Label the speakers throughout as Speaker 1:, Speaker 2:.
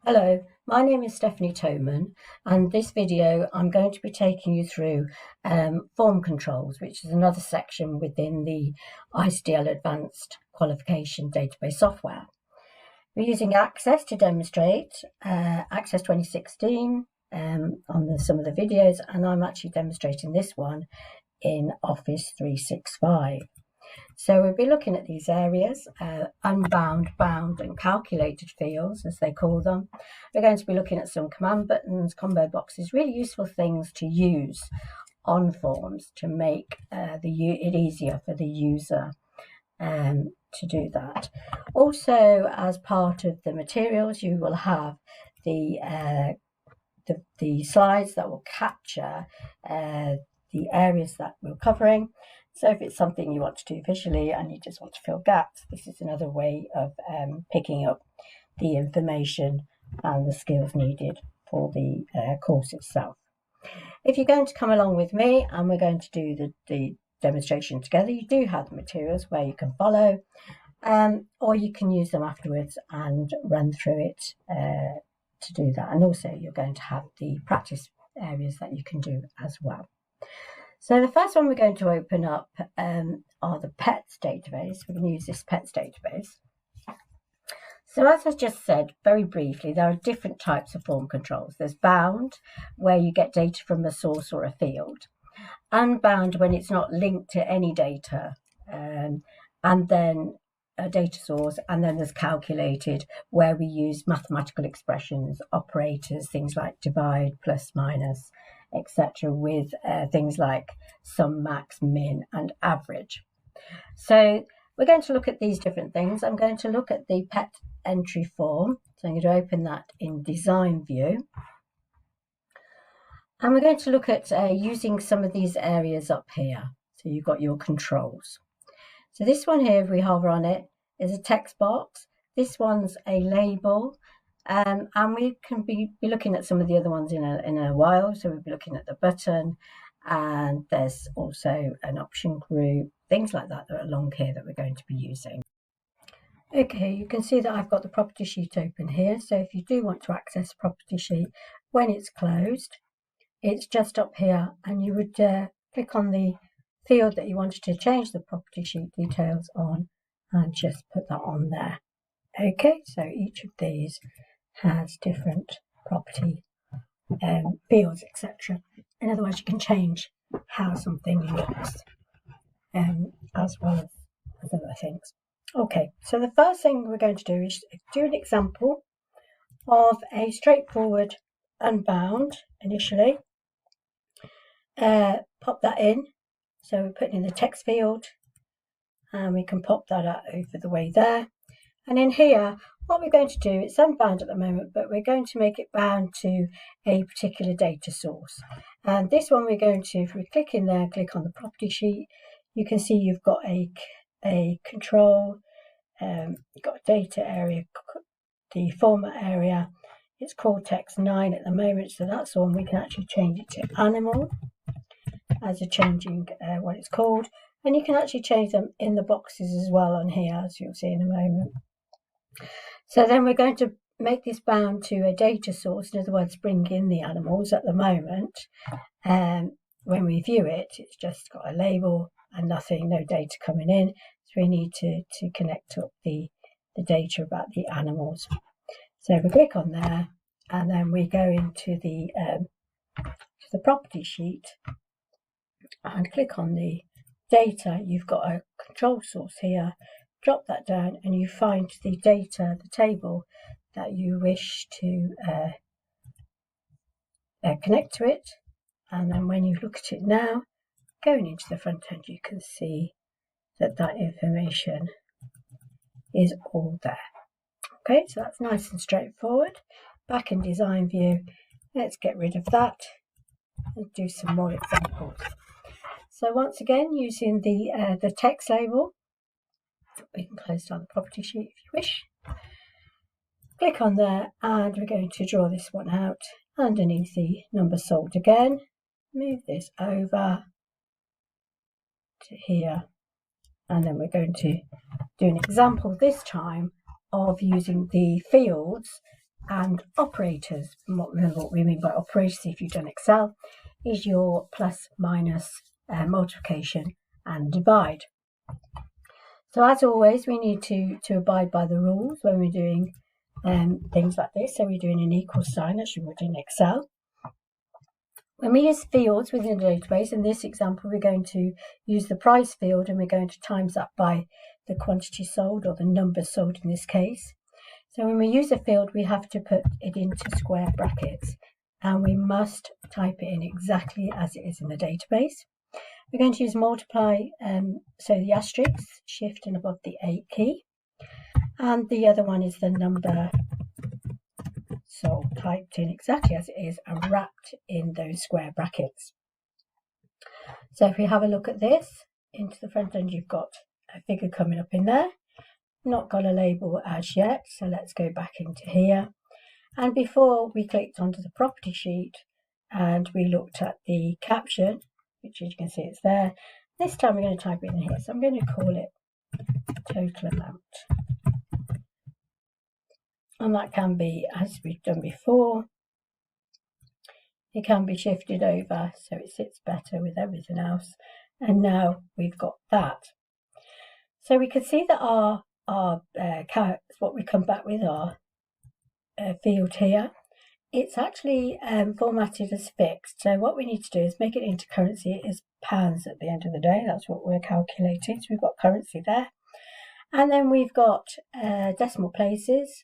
Speaker 1: Hello, my name is Stephanie Toman, and this video I'm going to be taking you through form controls, which is another section within the ICDL Advanced Qualification Database software. We're using Access to demonstrate Access 2016 on some of the videos, and I'm actually demonstrating this one in Office 365. So we'll be looking at these areas, unbound, bound and calculated fields, as they call them. We're going to be looking at some command buttons, combo boxes, really useful things to use on forms to make it easier for the user to do that. Also, as part of the materials, you will have the slides that will capture the areas that we're covering. So if it's something you want to do visually and you just want to fill gaps, this is another way of picking up the information and the skills needed for the course itself. If you're going to come along with me and we're going to do the demonstration together, you do have the materials where you can follow, or you can use them afterwards and run through it to do that. And also you're going to have the practice areas that you can do as well. So the first one we're going to open up are the PETS database. We're going to use this PETS database. So as I just said, very briefly, there are different types of form controls. There's bound, where you get data from a source or a field. Unbound, when it's not linked to any data, and then a data source. And then there's calculated, where we use mathematical expressions, operators, things like divide, plus, minus, etc., with things like sum, max, min, and average. So we're going to look at these different things. I'm going to look at the PET entry form. So I'm going to open that in design view. And we're going to look at using some of these areas up here. So you've got your controls. So this one here, if we hover on it, is a text box. This one's a label. And we can be looking at some of the other ones in a while. So we'll be looking at the button, and there's also an option group, things like that are along here that we're going to be using. Okay, you can see that I've got the property sheet open here. So if you do want to access the property sheet when it's closed, it's just up here, and you would click on the field that you wanted to change the property sheet details on and just put that on there. Okay, so each of these has different property fields, etc. In other words, you can change how something looks as well as other things. Okay, so the first thing we're going to do is do an example of a straightforward unbound initially. Pop that in. So we're putting in the text field, and we can pop that out over the way there. And in here, what we're going to do, it's unbound at the moment, but we're going to make it bound to a particular data source. And this one we're going to, if we click in there, click on the property sheet, you can see you've got a control, you've got a data area, the format area. It's called text 9 at the moment, so that's the one we can actually change it to animal as a changing what it's called. And you can actually change them in the boxes as well on here, as you'll see in a moment. So then we're going to make this bound to a data source, in other words, bring in the animals at the moment. When we view it, it's just got a label and nothing, no data coming in. So we need to connect up the data about the animals. So we click on there, and then we go into the property sheet and click on the data. You've got a control source here. Drop that down, and you find the data, the table that you wish to connect to it. And then when you look at it now, going into the front end, you can see that information is all there. Okay, so that's nice and straightforward. Back in design view, let's get rid of that and do some more examples. So once again, using the text label, we can close down the property sheet if you wish. Click on there, and we're going to draw this one out underneath the number sold again. Move this over to here, and then we're going to do an example this time of using the fields and operators. And remember what we mean by operators, if you've done Excel, is your plus, minus, multiplication and divide. So as always, we need to abide by the rules when we're doing things like this. So we're doing an equal sign as you would in Excel. When we use fields within the database, in this example, we're going to use the price field and we're going to times that by the quantity sold, or the number sold in this case. So when we use a field, we have to put it into square brackets, and we must type it in exactly as it is in the database. We're going to use multiply, so the asterisk, shift and above the 8 key. And the other one is the number sold, typed in exactly as it is and wrapped in those square brackets. So if we have a look at this, into the front end, you've got a figure coming up in there. Not got a label as yet, so let's go back into here. And before we clicked onto the property sheet and we looked at the caption, which as you can see it's there, this time we're going to type it in here. So I'm going to call it total amount. And that can be, as we've done before, it can be shifted over so it sits better with everything else. And now we've got that. So we can see that our what we come back with, our field here, it's actually formatted as fixed. So what we need to do is make it into currency. It is pounds at the end of the day. That's what we're calculating. So we've got currency there. And then we've got decimal places.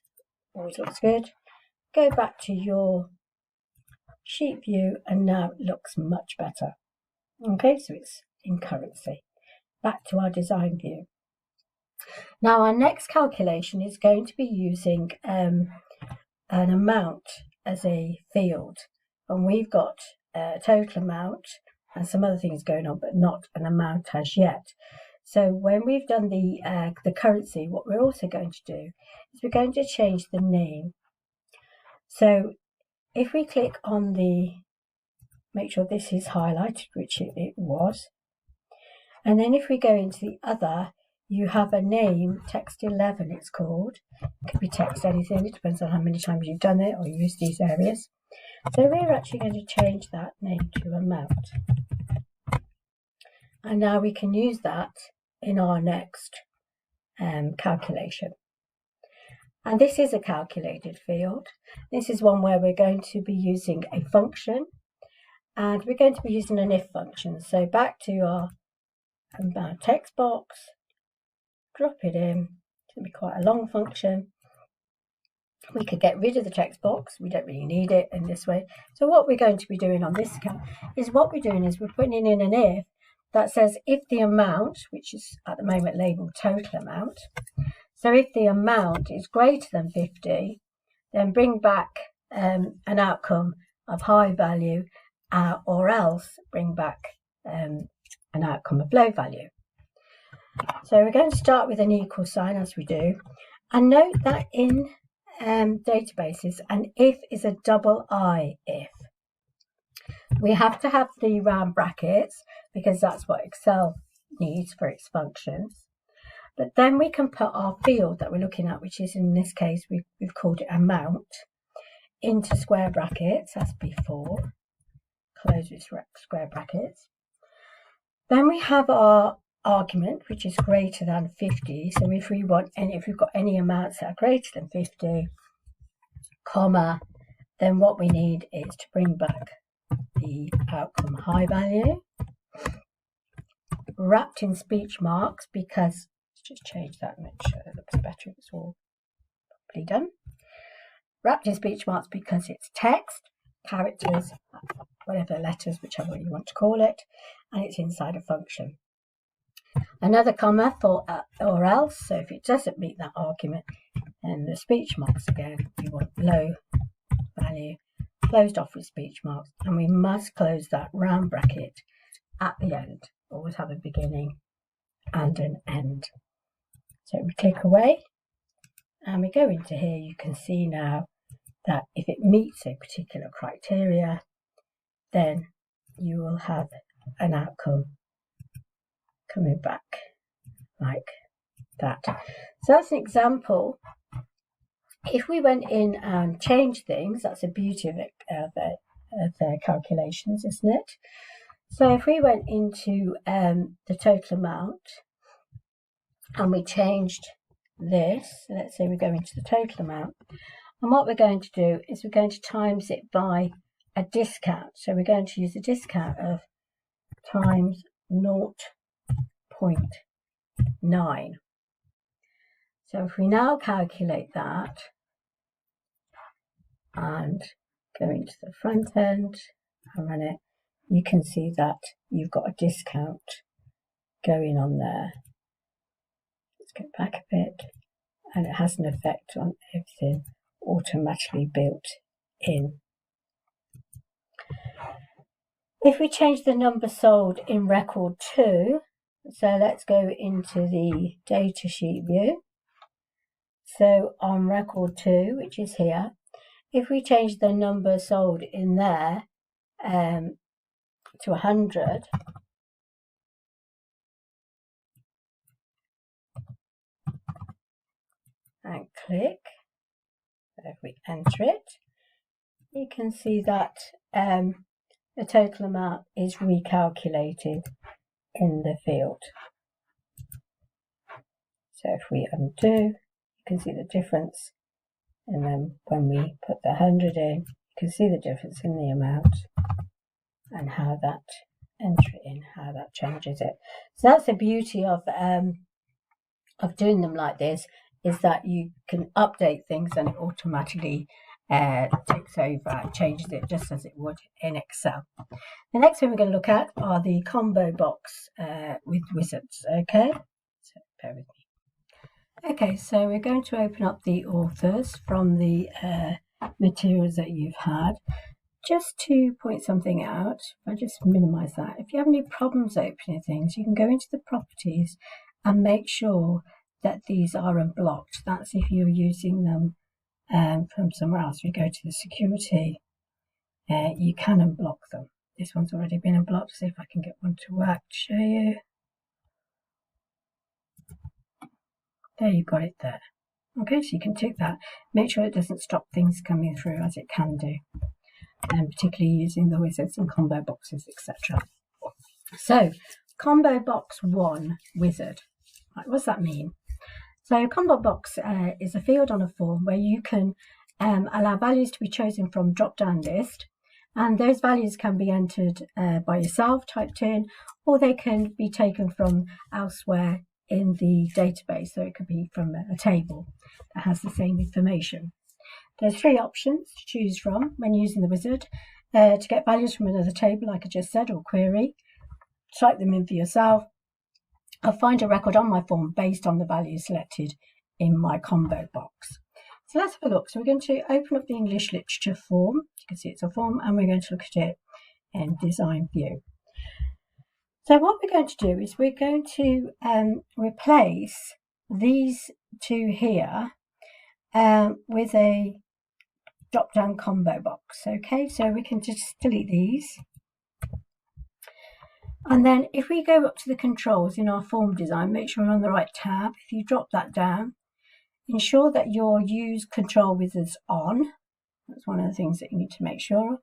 Speaker 1: Always looks good. Go back to your sheet view and now it looks much better. Okay, so it's in currency. Back to our design view. Now our next calculation is going to be using an amount as a field, and we've got a total amount and some other things going on, but not an amount as yet. So when we've done the currency, what we're also going to do is we're going to change the name. So if we click on make sure this is highlighted, which it was, and then if we go into the other, you have a name, text 11 it's called. It could be text anything, it depends on how many times you've done it or used these areas. So we're actually going to change that name to amount. And now we can use that in our next calculation. And this is a calculated field. This is one where we're going to be using a function, and we're going to be using an if function. So back to our amount text box, drop it in. It's going to be quite a long function. We could get rid of the text box. We don't really need it in this way. So what we're going to be doing on this account is we're putting in an if that says if the amount, which is at the moment labeled total amount, so if the amount is greater than 50, then bring back an outcome of high value, or else bring back an outcome of low value. So we're going to start with an equal sign as we do. And note that in databases, an if is a double I if. We have to have the round brackets because that's what Excel needs for its functions. But then we can put our field that we're looking at, which is in this case, we've called it amount, into square brackets as before. Close with square brackets. Then we have our argument, which is greater than 50. So if we've got any amounts that are greater than 50, comma, then what we need is to bring back the outcome high value, wrapped in speech marks, because let's just change that and make sure it looks better. It's all properly done. Wrapped in speech marks because it's text, characters, whatever, letters, whichever you want to call it, and it's inside a function. Another comma for or else, so if it doesn't meet that argument, then the speech marks again, we want low value, closed off with speech marks, and we must close that round bracket at the end. Always have a beginning and an end. So we click away and we go into here. You can see now that if it meets a particular criteria, then you will have an outcome coming back like that. So that's an example If we went in and changed things, that's the beauty of the calculations, isn't it? So if we went into the total amount and we changed this, let's say we go into the total amount, and what we're going to do is we're going to times it by a discount. So we're going to use a discount of times 0.9. So if we now calculate that and go into the front end and run it, you can see that you've got a discount going on there. Let's go back a bit, and it has an effect on everything automatically built in. If we change the number sold in record 2, so let's go into the data sheet view. So on record 2, which is here, if we change the number sold in there to 100, and click, so if we enter it, you can see that the total amount is recalculated in the field. So if we undo, you can see the difference, and then when we put the 100 in, you can see the difference in the amount and how that enter in, how that changes it. So that's the beauty of doing them like this, is that you can update things and it automatically takes over and changes it just as it would in Excel. The next thing we're going to look at are the combo box with wizards. Okay, so bear with me. Okay, so we're going to open up the authors from the materials that you've had. Just to point something out, I just minimize that. If you have any problems opening things, you can go into the properties and make sure that these are unblocked. That's if you're using them from somewhere else. We go to the security, you can unblock them. This one's already been unblocked. See if I can get one to work to show you. There, you got it there. Okay, so you can tick that. Make sure it doesn't stop things coming through, as it can do, and particularly using the wizards and combo boxes, etc. So, combo box 1 wizard. Right, what's that mean? So, combo box is a field on a form where you can allow values to be chosen from drop-down list, and those values can be entered by yourself, typed in, or they can be taken from elsewhere in the database. So it could be from a table that has the same information. There's 3 options to choose from when using the wizard. To get values from another table, like I just said, or query, type them in for yourself. I'll find a record on my form based on the values selected in my combo box. So let's have a look. So we're going to open up the English literature form. You can see it's a form, and we're going to look at it in design view. So what we're going to do is we're going to replace these 2 here with a drop-down combo box. Okay, so we can just delete these. And then if we go up to the controls in our form design, make sure we're on the right tab. If you drop that down, ensure that your use control wizards on. That's one of the things that you need to make sure.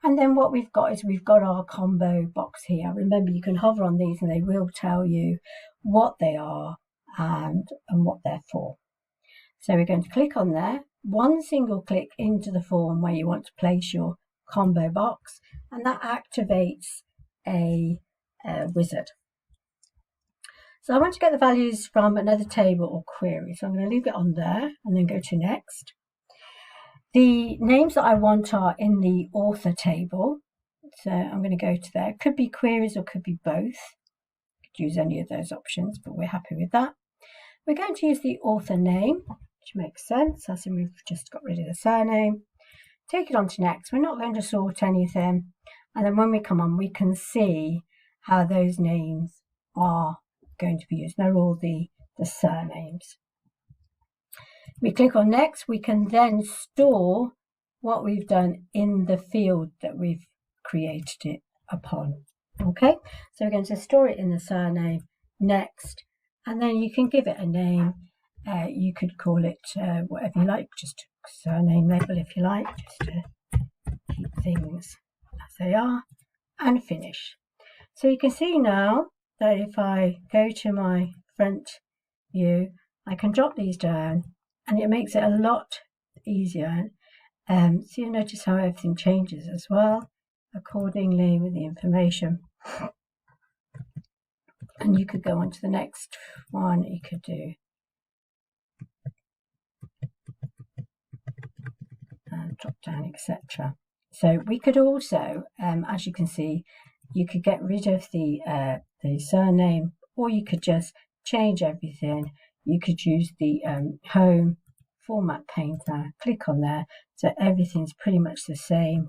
Speaker 1: And then what we've got is we've got our combo box here. Remember, you can hover on these and they will tell you what they are and what they're for. So we're going to click on there, one single click into the form where you want to place your combo box, and that activates a wizard. So I want to get the values from another table or query. So I'm going to leave it on there and then go to next. The names that I want are in the author table. So I'm going to go to there. It could be queries or could be both. Could use any of those options, but we're happy with that. We're going to use the author name, which makes sense, as in we've just got rid of the surname. Take it on to next. We're not going to sort anything. And then when we come on, we can see how those names are going to be used. They're all the surnames. We click on next. We can then store what we've done in the field that we've created it upon. Okay, so we're going to store it in the surname, next, and then you can give it a name You could call it whatever you like, just a surname label if you like, just to keep things as they are, and finish. So you can see now that if I go to my front view, I can drop these down and it makes it a lot easier. So you notice how everything changes as well accordingly with the information. And you could go on to the next one. You could do drop down, etc. So we could also, as you can see, you could get rid of the surname, or you could just change everything. You could use the home format painter, click on there, so everything's pretty much the same,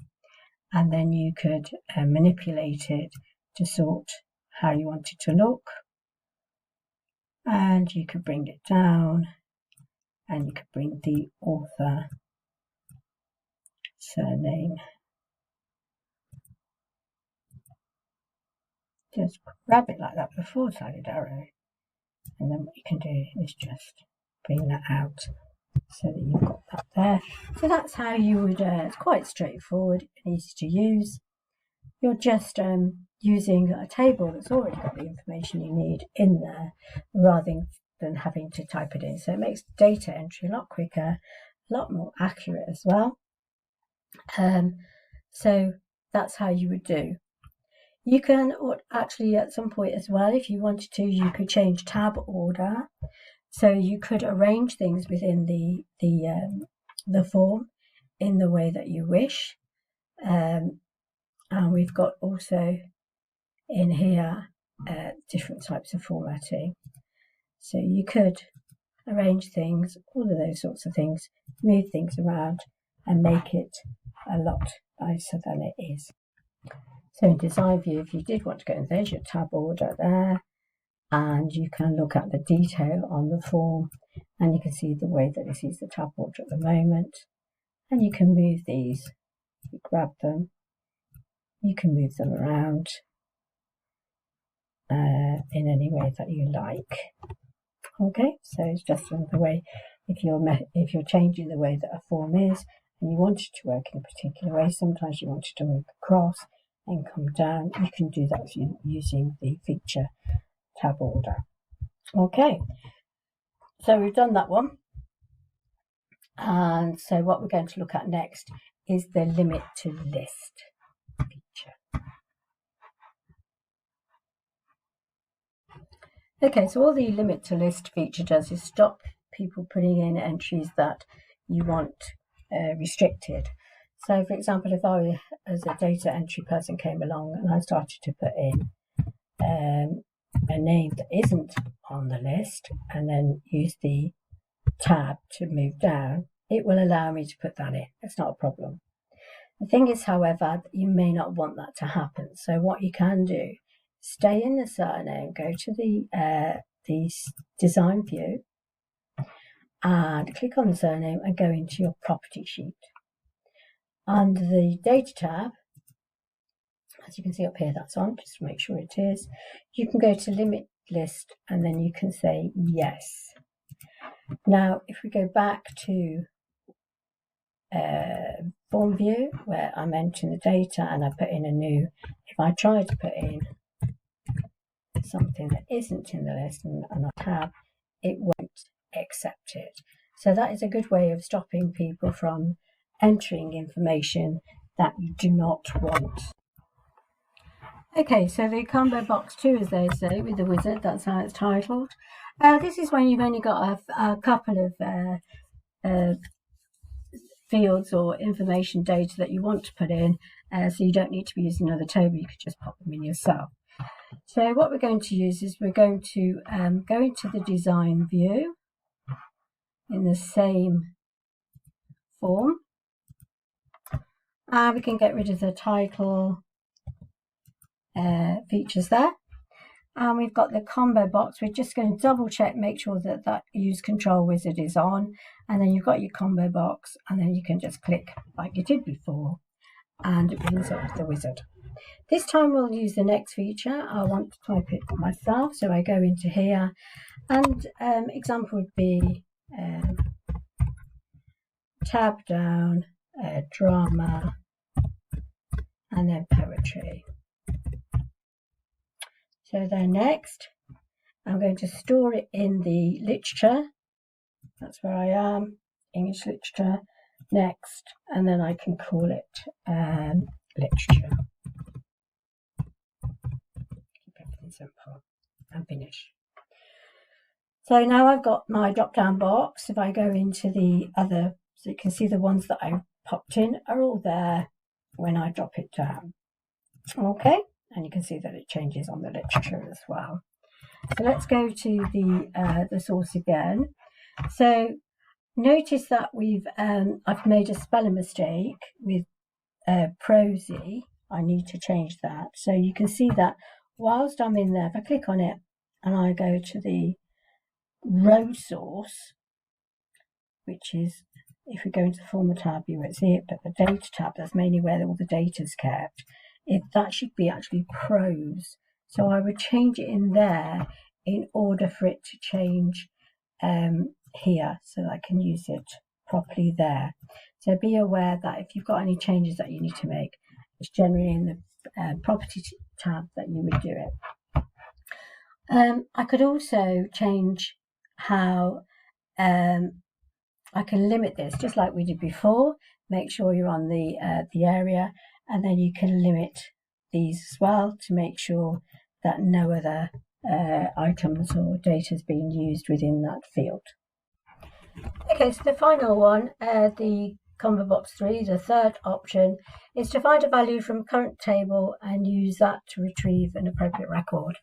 Speaker 1: and then you could manipulate it to sort how you want it to look, and you could bring it down, and you could bring the author surname. Just grab it like that with a forward-sided arrow, and then what you can do is just bring that out so that you've got that there. So that's how you would, it's quite straightforward and easy to use. You're just using a table that's already got the information you need in there rather than having to type it in. So it makes data entry a lot quicker, a lot more accurate as well. So that's how you would do. You can actually at some point as well, if you wanted to, you could change tab order. So you could arrange things within the form in the way that you wish. And we've got also in here different types of formatting. So you could arrange things, all of those sorts of things, move things around and make it a lot nicer than it is. So in design view, if you did want to go in, there's your tab order there, and you can look at the detail on the form, and you can see the way that this is the tab order at the moment, and you can move these. You grab them, you can move them around in any way that you like. Okay, so it's just another way. If you're changing the way that a form is, and you want it to work in a particular way, sometimes you want it to move across and come down, you can do that using the feature tab order. Okay, so we've done that one, and so what we're going to look at next is the limit to list feature. Okay, so all the limit to list feature does is stop people putting in entries that you want restricted. So for example, if I, as a data entry person, came along and I started to put in a name that isn't on the list and then use the tab to move down, it will allow me to put that in. It's not a problem. The thing is, however, you may not want that to happen. So what you can do, stay in the surname, go to the design view and click on the surname and go into your property sheet. Under the data tab, as you can see up here, that's on, just to make sure it is. You can go to limit list and then you can say yes. Now, if we go back to form view where I'm entering the data and I put in a new, if I try to put in something that isn't in the list and I tab, it won't accept it. So that is a good way of stopping people from entering information that you do not want. Okay, so the combo box 2, as they say, with the wizard, that's how it's titled. This is when you've only got a couple of fields or information data that you want to put in, so you don't need to be using another table, you could just pop them in yourself. So what we're going to use is we're going to go into the design view in the same form. We can get rid of the title features there. And we've got the combo box. We're just going to double check, make sure that use control wizard is on. And then you've got your combo box, and then you can just click like you did before, and it brings up the wizard. This time we'll use the next feature. I want to type it myself, so I go into here, and example would be tab down, drama, and then poetry. So then next, I'm going to store it in the literature. That's where I am, English literature. Next, and then I can call it literature. Keep everything simple and finish. So now I've got my drop-down box. If I go into the other, so you can see the ones that I popped in are all there when I drop it down. Okay, and you can see that it changes on the literature as well. So let's go to the source again. So notice that I've made a spelling mistake with prosy. I need to change that. So you can see that whilst I'm in there, if I click on it and I go to the row source, which is, if we go into the format tab, you won't see it, but the data tab, that's mainly where all the data is kept. That should be actually prose. So I would change it in there in order for it to change here, so that I can use it properly there. So be aware that if you've got any changes that you need to make, it's generally in the property tab that you would do it. I could also change how I can limit this, just like we did before. Make sure you're on the area, and then you can limit these as well to make sure that no other items or data is being used within that field. Okay, so the final one, the combo box 3, the third option, is to find a value from current table and use that to retrieve an appropriate record.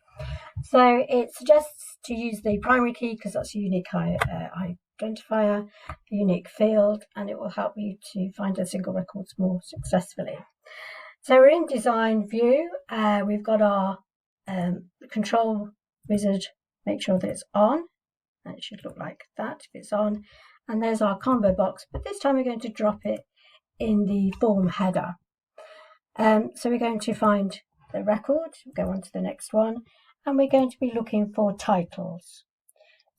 Speaker 1: So it suggests to use the primary key because that's a unique identifier, a unique field, and it will help you to find a single record more successfully. So we're in design view. We've got our control wizard, make sure that it's on, and it should look like that if it's on. And there's our combo box, but this time we're going to drop it in the form header. So we're going to find the record, go on to the next one, and we're going to be looking for titles.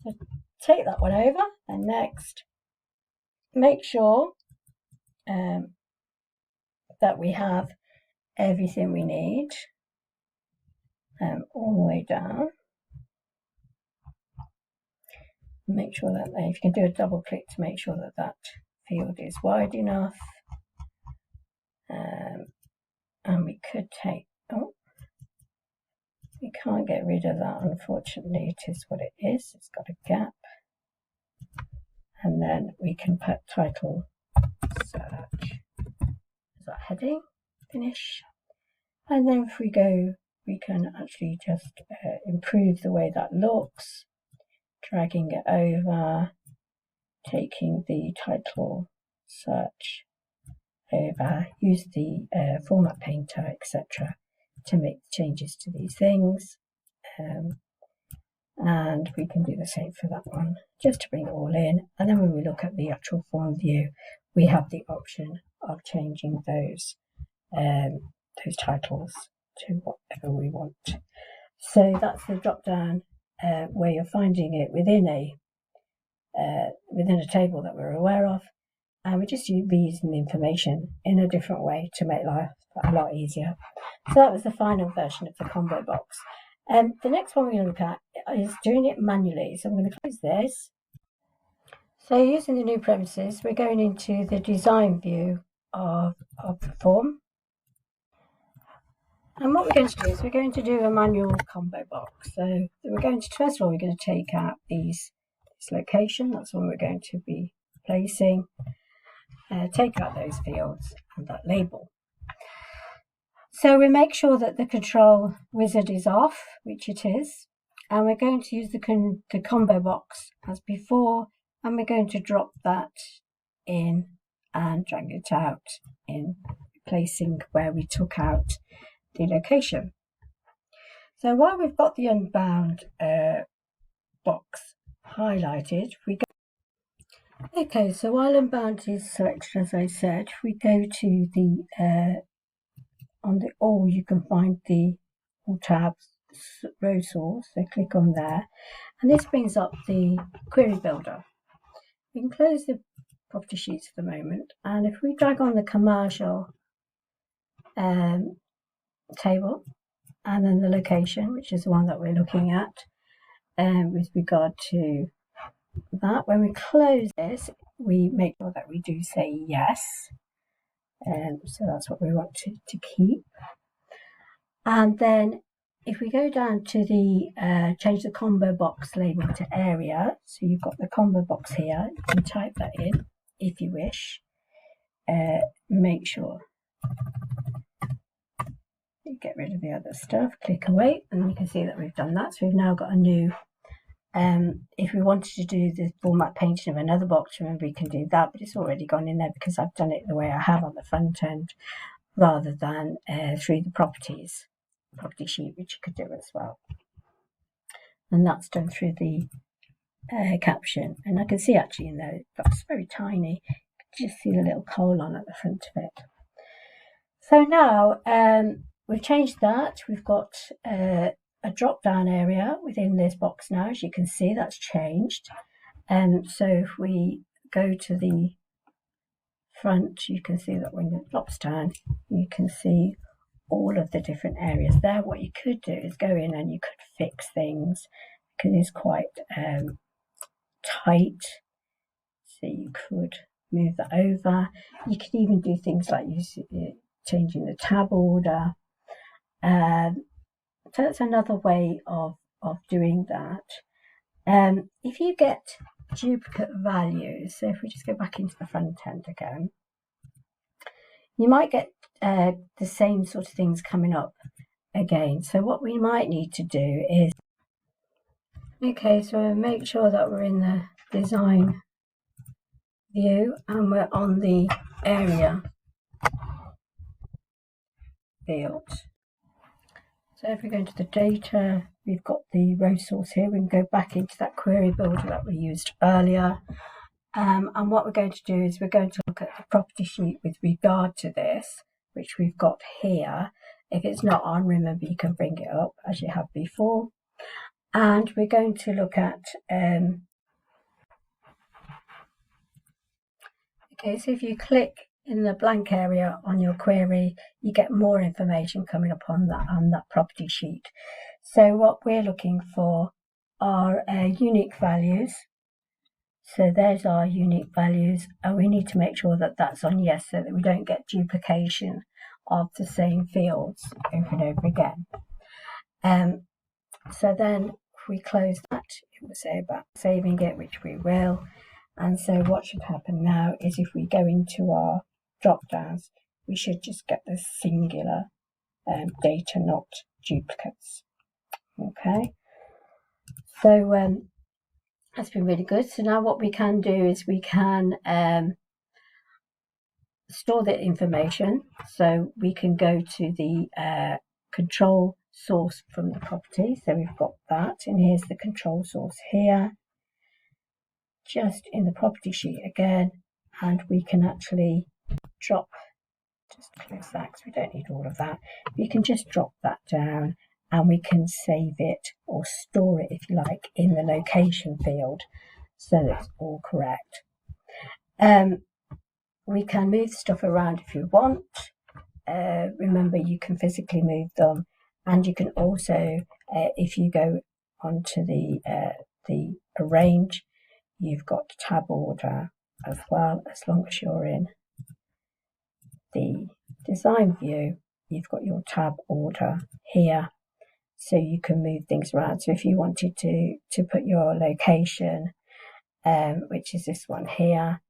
Speaker 1: So take that one over, and next, make sure that we have everything we need all the way down. Make sure that if you can do a double click to make sure that that field is wide enough. And we could take, we can't get rid of that, unfortunately. It is what it is. It's got a gap. And then we can put title search. Is that heading? Finish. And then if we go, we can actually just improve the way that looks, dragging it over, taking the title search over, use the format painter, etc. to make changes to these things. And we can do the same for that one, just to bring it all in. And then when we look at the actual form view, we have the option of changing those titles to whatever we want. So that's the drop-down way of finding it within a table that we're aware of, and we just be using the information in a different way to make life a lot easier. So that was the final version of the combo box. The next one we're going to look at is doing it manually. So I'm going to close this. So using the new premises, we're going into the design view of the form. And what we're going to do is we're going to do a manual combo box. So we're going to, first of all, we're going to take out this location. That's one we're going to be placing. Take out those fields and that label. So we make sure that the control wizard is off, which it is. And we're going to use the combo box as before. And we're going to drop that in and drag it out in placing where we took out the location. So while we've got the unbound box highlighted, we go. Okay, so while unbound is selected, as I said, we go to the on the all. You can find the all tabs, row source. So click on there, and this brings up the query builder. we can close the property sheets for the moment, and if we drag on the commercial table and then the location, which is the one that we're looking at with regard to that, when we close this, we make sure that we do say yes, so that's what we want to keep. And then if we go down to the change the combo box label to area, so you've got the combo box here, you can type that in if you wish. Make sure you get rid of the other stuff, click away, and you can see that we've done that. So we've now got a new, if we wanted to do the format painting of another box, remember you can do that, but it's already gone in there because I've done it the way I have on the front end rather than through the property sheet, which you could do as well. And that's done through the caption. And I can see actually in there, that's very tiny. You can just see the little colon at the front of it. So now we've changed that. We've got a drop down area within this box now. As you can see, that's changed. So if we go to the front, you can see that when it drops down, you can see all of the different areas there. What you could do is go in and you could fix things because it's quite tight. So you could move that over. You could even do things like changing the tab order. So that's another way of doing that. If you get duplicate values, so if we just go back into the front end again, you might get the same sort of things coming up again. So what we might need to do is, okay, so make sure that we're in the design view and we're on the area field. So if we go into the data, we've got the row source here. We can go back into that query builder that we used earlier. And what we're going to do is we're going to look at the property sheet with regard to this, which we've got here. If it's not on, remember you can bring it up as you have before. And we're going to look at, okay, so if you click in the blank area on your query, you get more information coming up on that property sheet. So what we're looking for are unique values. So there's our unique values, and we need to make sure that that's on yes, so that we don't get duplication of the same fields over and over again. So then if we close that, it will say about saving it, which we will. And so what should happen now is if we go into our drop downs, we should just get the singular data, not duplicates. Okay, so that's been really good. So now what we can do is we can store the information. So we can go to the control source from the property. So we've got that, and here's the control source here, just in the property sheet again, and we can actually drop, just close that because we don't need all of that. You can just drop that down and we can save it or store it, if you like, in the location field so that it's all correct. We can move stuff around if you want. Remember, you can physically move them, and you can also, if you go onto the arrange, you've got tab order as well. As long as you're in the design view, you've got your tab order here, so you can move things around. So if you wanted to put your location, which is this one here,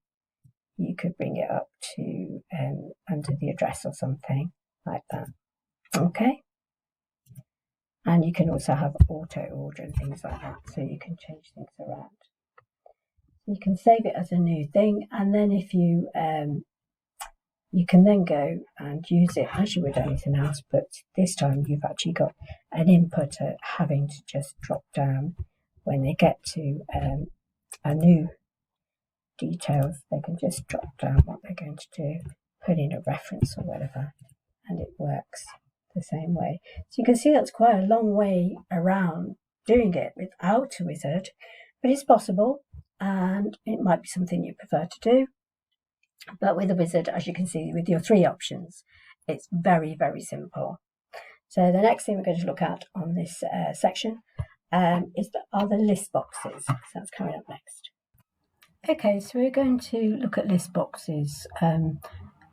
Speaker 1: you could bring it up to under the address or something like that. Okay, and you can also have auto order and things like that, so you can change things around. You can save it as a new thing, and then if you you can then go and use it as you would anything else, but this time you've actually got an inputter having to just drop down when they get to a new details. They can just drop down what they're going to do, put in a reference or whatever, and it works the same way. So you can see that's quite a long way around doing it without a wizard, but it's possible. and it might be something you prefer to do. But with a wizard, as you can see, with your 3 options, it's very, very simple. So the next thing we're going to look at on this section are the list boxes. So that's coming up next. Okay, so we're going to look at list boxes,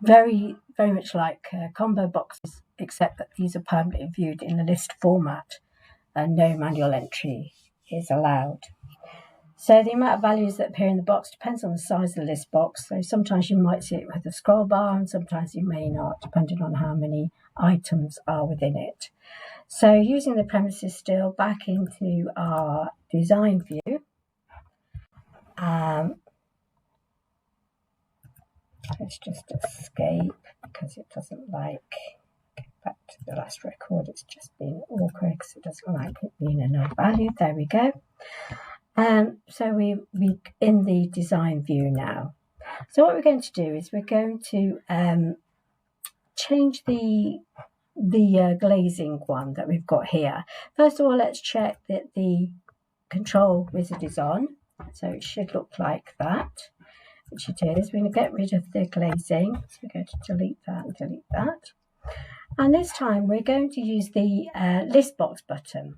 Speaker 1: very, very much like combo boxes, except that these are permanently viewed in the list format and no manual entry is allowed. So the amount of values that appear in the box depends on the size of the list box. So sometimes you might see it with a scroll bar and sometimes you may not, depending on how many items are within it. So using the premises still back into our design view, let's just escape because it doesn't like, get back to the last record, it's just being awkward because it doesn't like it being a null value. There we go. So we in the design view now. So what we're going to do is we're going to change the glazing one that we've got here. First of all, let's check that the control wizard is on. So it should look like that, which it is. We're going to get rid of the glazing. So we're going to delete that and delete that. And this time we're going to use the list box button.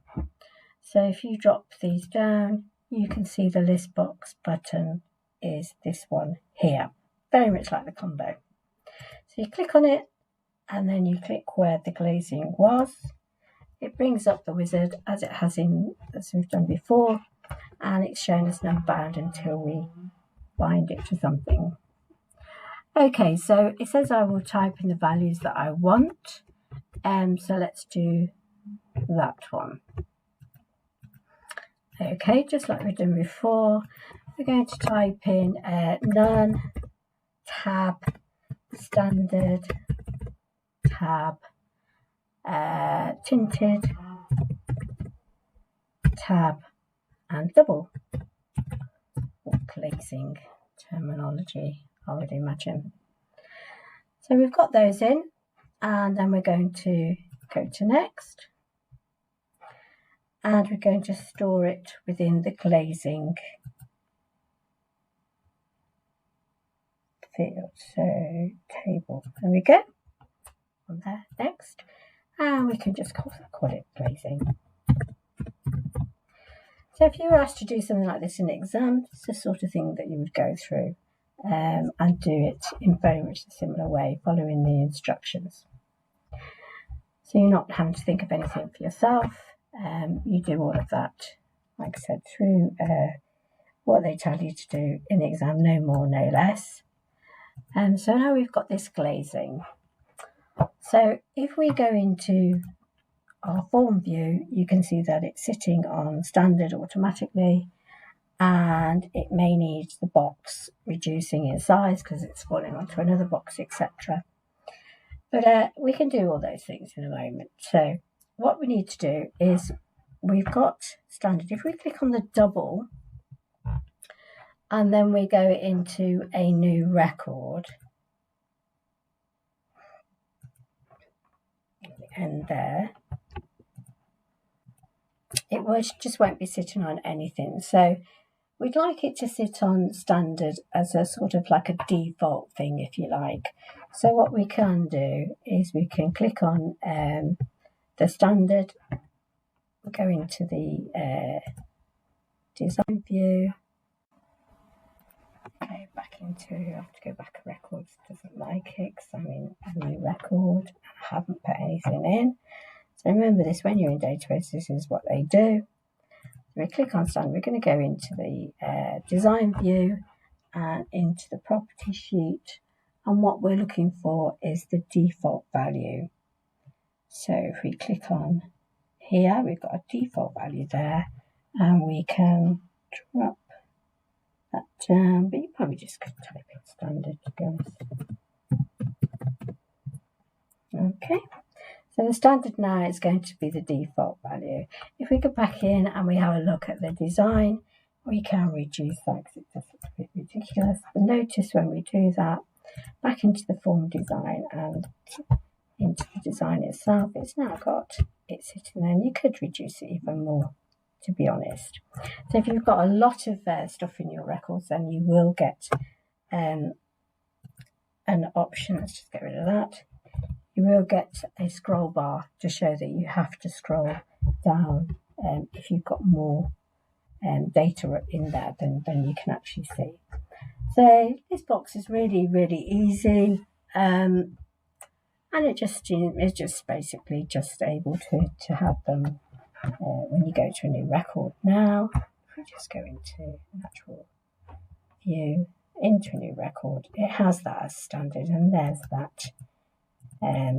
Speaker 1: So if you drop these down, you can see the list box button is this one here, very much like the combo. So you click on it and then you click where the glazing was. It brings up the wizard as it has as we've done before, and it's shown as number bound until we bind it to something. Okay, so it says I will type in the values that I want. So let's do that one. Okay, just like we've done before, we're going to type in none, tab, standard, tab, tinted, tab, and double. What glazing terminology, I would imagine. So we've got those in, and then we're going to go to next. And we're going to store it within the glazing field. So table, there we go, on there, next. And we can just call it glazing. So if you were asked to do something like this in an exam, it's the sort of thing that you would go through and do it in very much a similar way, following the instructions. So you're not having to think of anything for yourself. You do all of that, like I said, through what they tell you to do in the exam, no more, no less. So now we've got this glazing. So if we go into our form view, you can see that it's sitting on standard automatically, and it may need the box reducing in size because it's falling onto another box, etc. But we can do all those things in a moment. So what we need to do is we've got standard. If we click on the double and then we go into a new record, and there, it just won't be sitting on anything. So we'd like it to sit on standard as a sort of like a default thing, if you like. So what we can do is we can click on the standard, go into the design view, go back into, I have to go back a record, it doesn't like it because I'm in a new record and I haven't put anything in. So remember this, when you're in database, this is what they do. We click on standard, we're going to go into the design view and into the property sheet, and what we're looking for is the default value. So if we click on here, we've got a default value there, and we can drop that down, but you probably just could type in standard to be honest. Okay. So the standard now is going to be the default value. If we go back in and we have a look at the design, we can reduce that because it does look a bit ridiculous. But notice when we do that, back into the form design and into the design itself, it's now got it sitting there, and you could reduce it even more to be honest. So if you've got a lot of stuff in your records, then you will get an option. Let's just get rid of that. You will get a scroll bar to show that you have to scroll down if you've got more data in there than you can actually see. So this box is really, really easy, and it just is just basically just able to have them when you go to a new record. Now, if we just go into natural view, into a new record, it has that as standard, and there's that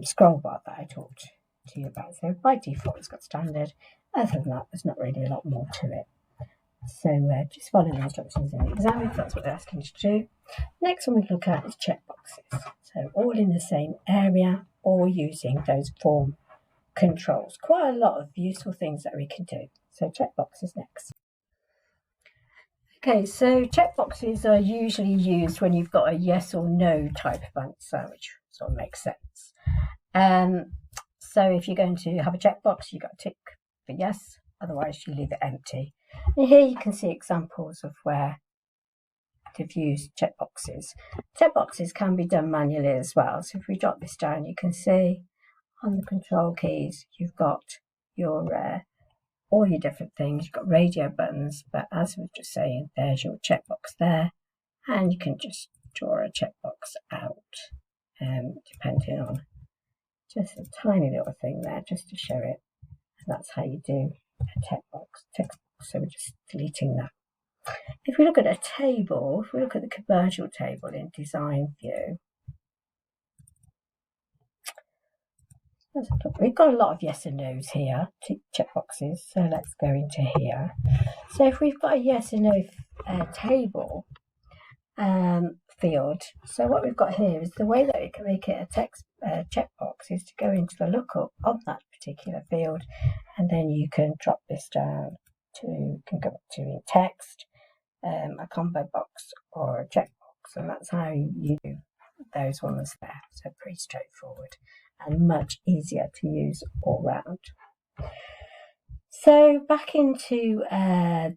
Speaker 1: scroll bar that I talked to you about. So by default, it's got standard. Other than that, there's not really a lot more to it. So just follow the instructions in the exam if that's what they're asking you to do. Next one we look at is checkboxes. So all in the same area or using those form controls. Quite a lot of useful things that we can do. So checkboxes next. Okay, so checkboxes are usually used when you've got a yes or no type of answer, which sort of makes sense. So if you're going to have a checkbox, you've got to tick for yes, otherwise you leave it empty. And here you can see examples of where to use checkboxes. Checkboxes can be done manually as well. So if we drop this down, you can see on the control keys, you've got your all your different things. You've got radio buttons, but as we were just saying, there's your checkbox there, and you can just draw a checkbox out, depending on just a tiny little thing there, just to show it. And that's how you do a text box. So we're just deleting that. If we look at a table, if we look at the commercial table in design view, we've got a lot of yes and no's here, checkboxes. So let's go into here. So if we've got a yes and no table field, so what we've got here is the way that we can make it a text checkbox is to go into the lookup of that particular field, and then you can drop this down to, can go up to in text, a combo box or a checkbox, and that's how you do those ones there. So pretty straightforward and much easier to use all round. So back into, we're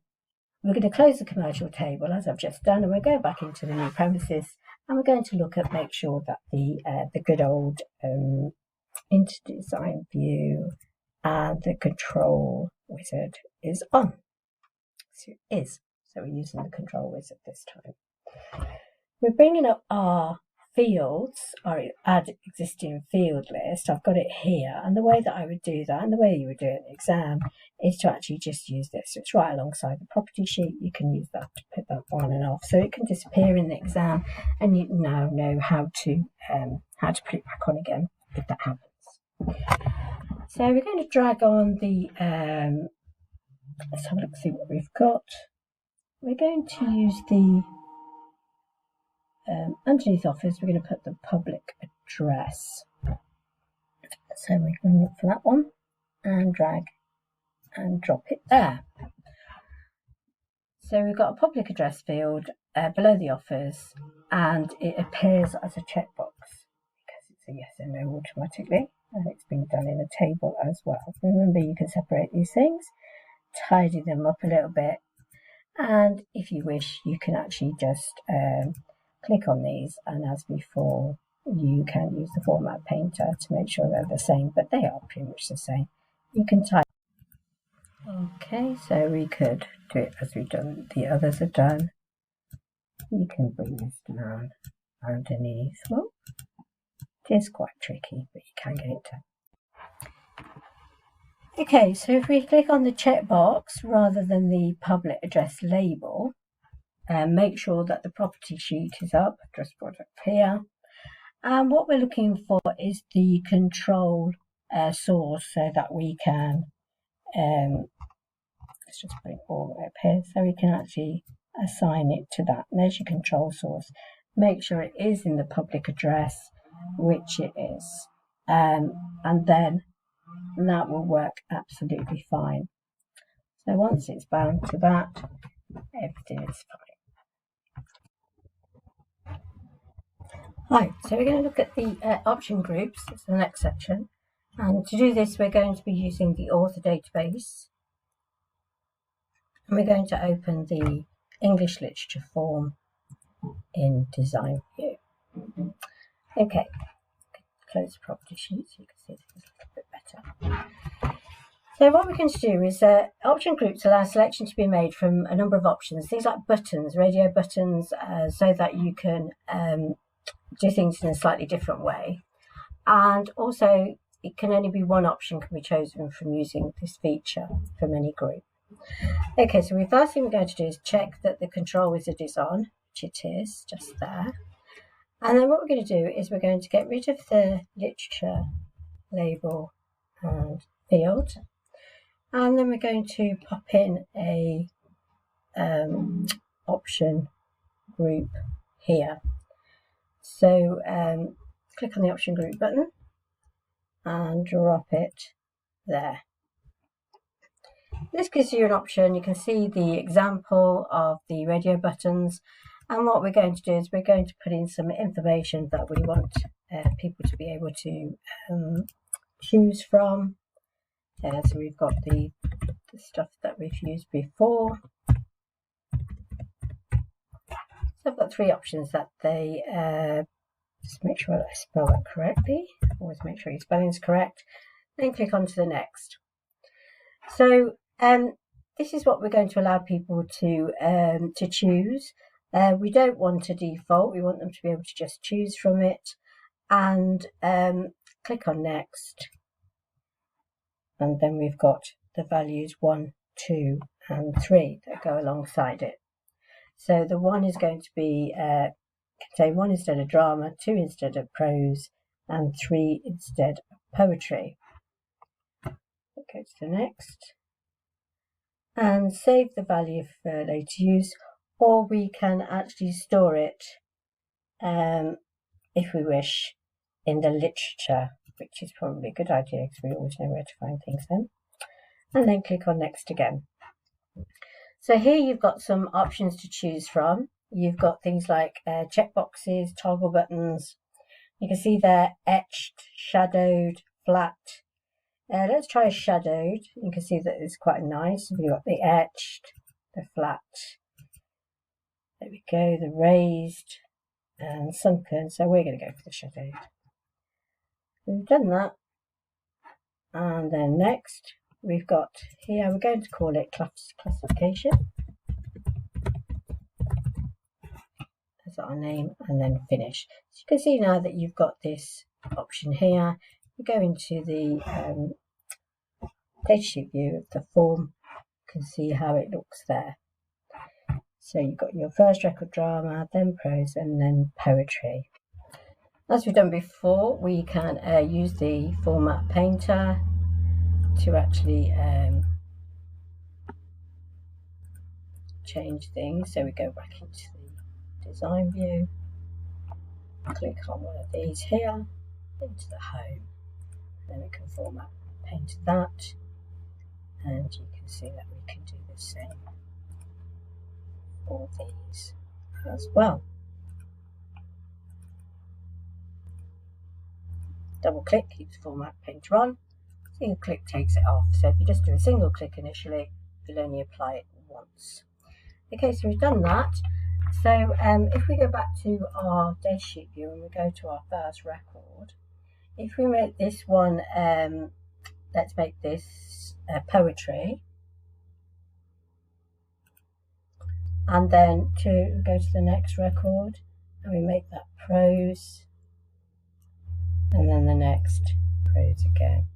Speaker 1: going to close the commercial table as I've just done, and we're going back into the new premises, and we're going to look at, make sure that the good old into design view and the control wizard is on. So it is. So we're using the control wizard this time. We're bringing up our fields, our add existing field list. I've got it here, and the way that I would do that, and the way you would do it in the exam, is to actually just use this. So it's right alongside the property sheet. You can use that to put that on and off, so it can disappear in the exam, and you now know how to put it back on again if that happens. So we're going to drag on the. Let's have a look, see what we've got. We're going to use the. Underneath Office, we're going to put the public address. So we're going to look for that one and drag and drop it there. So we've got a public address field below the Office, and it appears as a checkbox because it's a yes and no automatically, and it's been done in a table as well. Remember, you can separate these things, tidy them up a little bit, and if you wish, you can actually just click on these, and as before, you can use the format painter to make sure they're the same, but they are pretty much the same. You can type. Okay, so we could do it as we've done, the others are done. You can bring this down underneath. Well, it is quite tricky, but you can get it done. Okay, so if we click on the checkbox rather than the public address label, make sure that the property sheet is up, address board up here. And what we're looking for is the control source, so that we can, let's just bring it all the way up here, so we can actually assign it to that. And there's your control source. Make sure it is in the public address, which it is. And then that will work absolutely fine. So once it's bound to that, everything is fine. Right, so we're going to look at the option groups. It's the next section. And to do this, we're going to be using the author database. And we're going to open the English literature form in Design View. Okay, close the property sheet so you can see this a little bit better. So what we're going to do is option groups allow selection to be made from a number of options, things like buttons, radio buttons, so that you can do things in a slightly different way. And also it can only be one option can be chosen from using this feature from any group. Okay, so the first thing we're going to do is check that the control wizard is on, which it is, just there. And then what we're going to do is we're going to get rid of the literature label and field. And then we're going to pop in a option group here. So click on the option group button and drop it there. This gives you an option. You can see the example of the radio buttons, and what we're going to do is we're going to put in some information that we want people to be able to choose from. So we've got the stuff that we've used before. So I've got three options that they just make sure that I spell that correctly. Always make sure your spelling is correct. Then click on to the next. So this is what we're going to allow people to choose. We don't want a default. We want them to be able to just choose from it. And click on next. And then we've got the values 1, 2, and 3 that go alongside it. So the 1 is going to be contain 1 instead of drama, 2 instead of prose, and 3 instead of poetry. Go to the next. And save the value for later use, or we can actually store it, if we wish, in the literature, which is probably a good idea because we always know where to find things then. And then click on next again. So here you've got some options to choose from. You've got things like checkboxes, toggle buttons. You can see they're etched, shadowed, flat. Let's try shadowed. You can see that it's quite nice. We've got the etched, the flat. There we go, the raised and sunken. So we're going to go for the shadowed. We've done that. And then next, we've got here, we're going to call it classification. That's our name, and then finish. So you can see now that you've got this option here. You go into the datasheet view of the form. You can see how it looks there. So you've got your first record drama, then prose, and then poetry. As we've done before, we can use the format painter to actually change things. So we go back into the design view, click on one of these here, into the home, then we can format paint that, and you can see that we can do the same for these as well. Double click keeps format painter on, single click takes it off. So if you just do a single click initially, you'll only apply it once. Okay, so we've done that. So if we go back to our datasheet view and we go to our first record, if we make this one, let's make this poetry, and then go to the next record and we make that prose, and then the next prose again.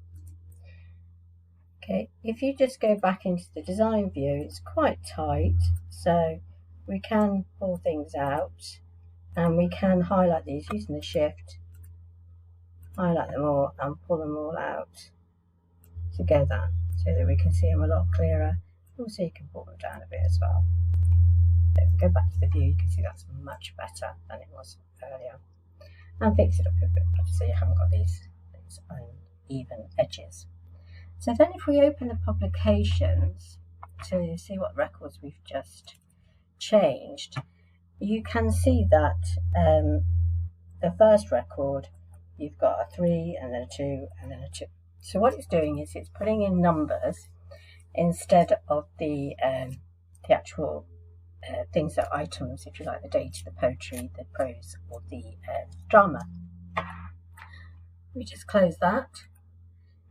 Speaker 1: Okay, if you just go back into the design view, it's quite tight, so we can pull things out and we can highlight these using the shift, highlight them all and pull them all out together so that we can see them a lot clearer. Also you can pull them down a bit as well. So if we go back to the view, you can see that's much better than it was earlier. And fix it up a bit better so you haven't got these uneven edges. So then if we open the publications to see what records we've just changed, you can see that the first record, you've got a 3 and then a 2 and then a 2. So what it's doing is it's putting in numbers instead of the the actual things that are items, if you like, the data, the poetry, the prose, or the drama. We just close that.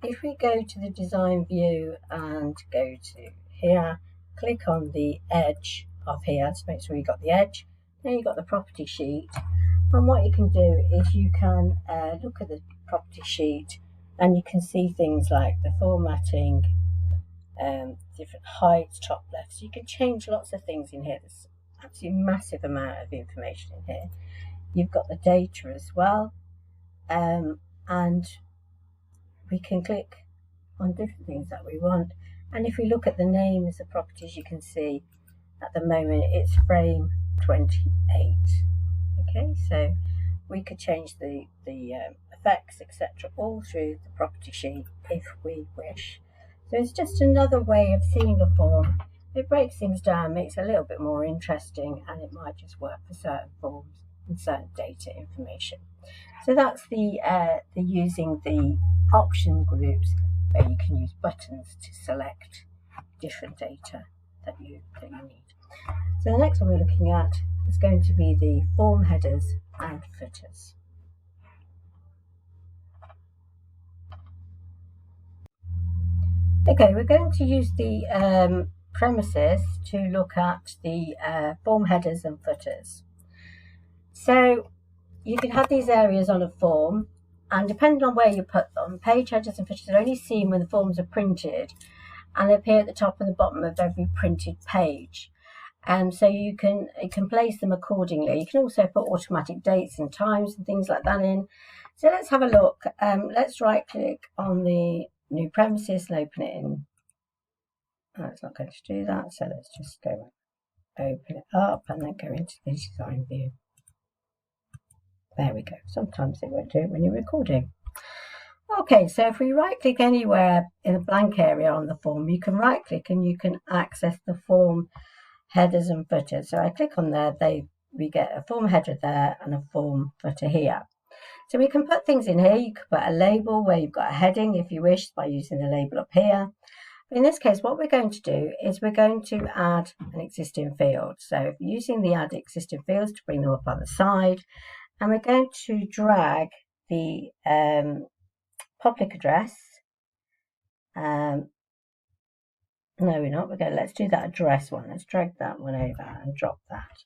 Speaker 1: If we go to the design view and go to here, click on the edge of here to make sure you've got the edge, then you've got the property sheet. And what you can do is you can look at the property sheet and you can see things like the formatting, different heights, top left. So you can change lots of things in here. There's absolutely massive amount of information in here. You've got the data as well, and we can click on different things that we want. And if we look at the names of properties, you can see at the moment it's frame 28. Okay, so we could change the effects, etc., all through the property sheet if we wish. So it's just another way of seeing a form. It breaks things down, makes it a little bit more interesting, and it might just work for certain forms and certain data information. So that's the using the option groups, where you can use buttons to select different data that you need. So the next one we're looking at is going to be the form headers and footers. Okay, we're going to use the premises to look at the form headers and footers. So you can have these areas on a form, and depending on where you put them, page headers and footers are only seen when the forms are printed, and they appear at the top and the bottom of every printed page. So you can place them accordingly. You can also put automatic dates and times and things like that in. So let's have a look. Let's right click on the new premises and open it in. Oh, it's not going to do that, so let's just go open it up and then go into the design view. There we go. Sometimes it won't do it when you're recording. Okay, so if we right click anywhere in a blank area on the form, you can right click and you can access the form headers and footers. So I click on there, we get a form header there and a form footer here. So we can put things in here. You could put a label where you've got a heading if you wish by using the label up here. But in this case, what we're going to do is we're going to add an existing field. So using the add existing fields to bring them up on the side, and we're going to drag the public address. No, we're not. Let's do that address one. Let's drag that one over and drop that.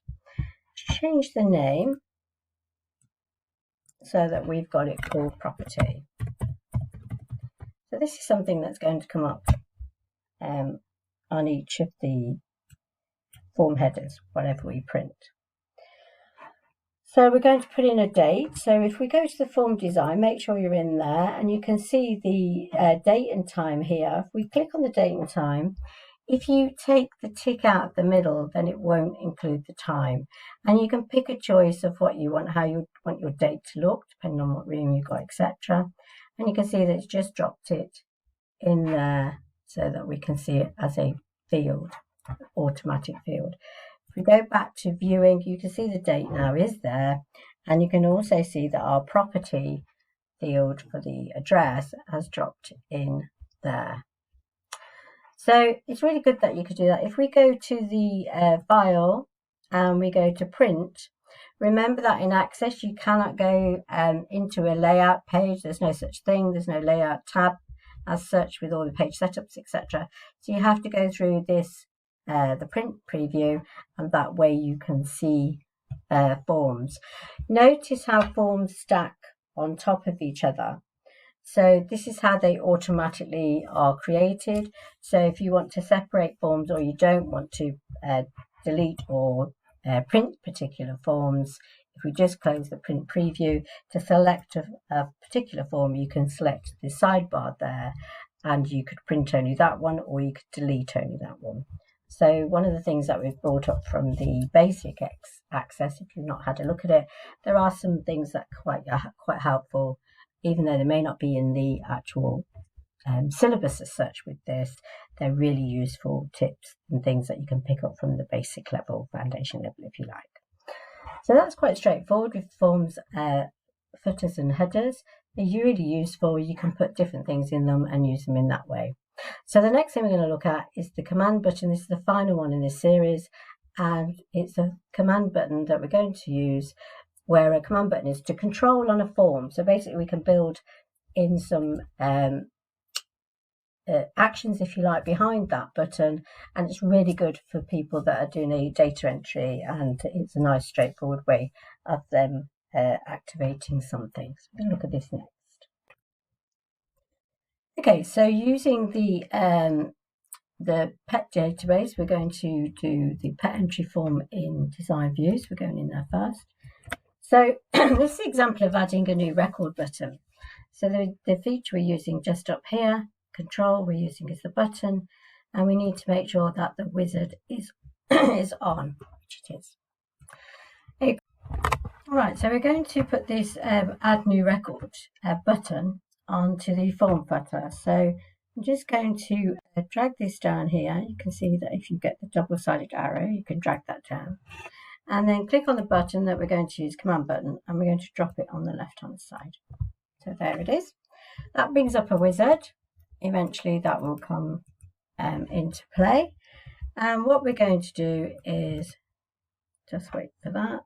Speaker 1: Change the name so that we've got it called property. So this is something that's going to come up on each of the form headers, whatever we print. So we're going to put in a date. So if we go to the form design, make sure you're in there, and you can see the date and time here. If we click on the date and time, if you take the tick out of the middle, then it won't include the time. And you can pick a choice of what you want, how you want your date to look, depending on what room you've got, etc. And you can see that it's just dropped it in there so that we can see it as a field, automatic field. If we go back to viewing, you can see the date now is there, and you can also see that our property field for the address has dropped in there. So it's really good that you could do that. If we go to the file and we go to print, remember that in Access you cannot go into a layout page. There's no such thing. There's no layout tab as such with all the page setups, etc. So you have to go through this the print preview, and that way you can see forms. Notice how forms stack on top of each other. So this is how they automatically are created. So if you want to separate forms, or you don't want to delete or print particular forms, if we just close the print preview, to select a particular form, you can select the sidebar there, and you could print only that one, or you could delete only that one. So one of the things that we've brought up from the basic Access, if you've not had a look at it, there are some things that are quite helpful, even though they may not be in the actual syllabus as such with this. They're really useful tips and things that you can pick up from the basic level, foundation level, if you like. So that's quite straightforward with forms, footers and headers. They're really useful. You can put different things in them and use them in that way. So the next thing we're going to look at is the command button. This is the final one in this series, and it's a command button that we're going to use, where a command button is to control on a form. So basically we can build in some actions, if you like, behind that button, and it's really good for people that are doing a data entry, and it's a nice straightforward way of them activating something. So we're going to look at this next. Okay, so using the PET database, we're going to do the PET entry form in Design Views. We're going in there first. So this is an example of adding a new record button. So the feature we're using just up here, control, we're using as the button, and we need to make sure that the wizard is is on, which it is. Okay. Right, so we're going to put this add new record button onto the form footer. So I'm just going to drag this down here. You can see that if you get the double-sided arrow, you can drag that down. And then click on the button that we're going to use, command button, and we're going to drop it on the left-hand side. So there it is. That brings up a wizard. Eventually that will come into play. And what we're going to do is just wait for that.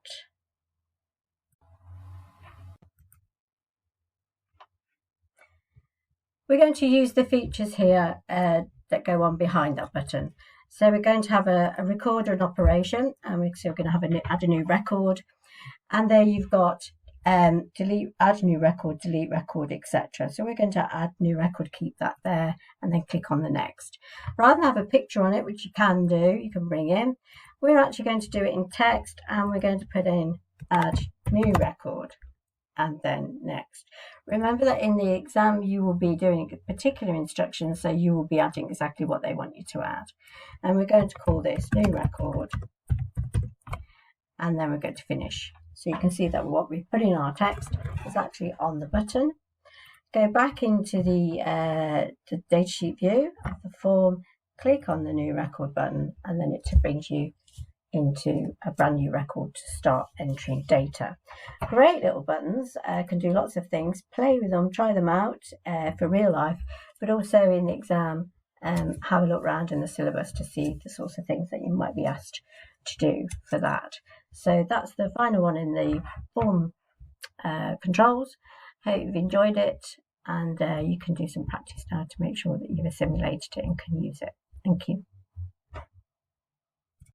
Speaker 1: We're going to use the features here that go on behind that button. So we're going to have a recorder in operation, and we're going to have add a new record. And there you've got delete, add new record, delete record, etc. So we're going to add new record, keep that there, and then click on the next. Rather than have a picture on it, which you can do, you can bring in, we're actually going to do it in text, and we're going to put in add new record and then next. Remember that in the exam you will be doing particular instructions, so you will be adding exactly what they want you to add. And we're going to call this new record, and then we're going to finish. So you can see that what we put in our text is actually on the button. Go back into the datasheet view of the form, click on the new record button, and then it brings you into a brand new record to start entering data. Great little buttons, can do lots of things. Play with them, try them out for real life, but also in the exam, have a look around in the syllabus to see the sorts of things that you might be asked to do for that. So that's the final one in the form controls. Hope you've enjoyed it, and you can do some practice now to make sure that you've assimilated it and can use it. Thank you.